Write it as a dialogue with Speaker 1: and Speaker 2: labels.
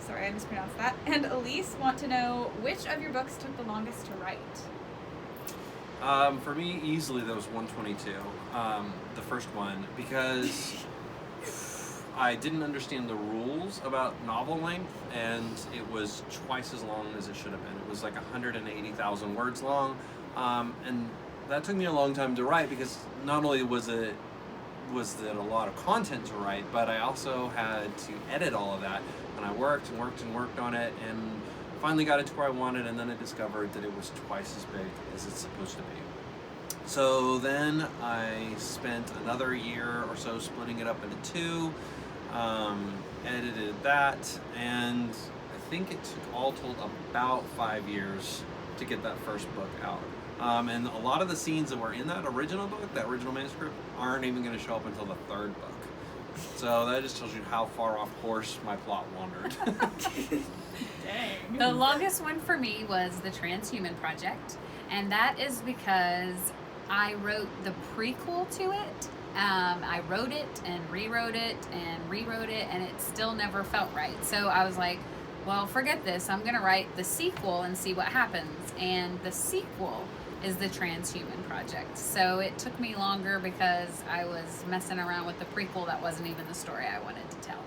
Speaker 1: Sorry, I mispronounced that, and Elise want to know which of your books took the longest to write.
Speaker 2: For me, easily that was 122, the first one, because I didn't understand the rules about novel length, and it was twice as long as it should have been. It was like 180,000 words long, and that took me a long time to write because not only was it a lot of content to write, but I also had to edit all of that, and I worked on it, and finally got it to where I wanted, and then I discovered that it was twice as big as it's supposed to be. So then I spent another year or so splitting it up into two, edited that, and I think it took all told about 5 years to get that first book out. And a lot of the scenes that were in that original book, that original manuscript, aren't even going to show up until the third book. So that just tells you how far off course my plot wandered.
Speaker 1: Dang.
Speaker 3: The longest one for me was the Transhuman Project, and that is because I wrote the prequel to it. I wrote it and rewrote it, and it still never felt right. So I was like, well, forget this. I'm going to write the sequel and see what happens. And the sequel is the Transhuman Project. So it took me longer because I was messing around with the prequel that wasn't even the story I wanted to tell.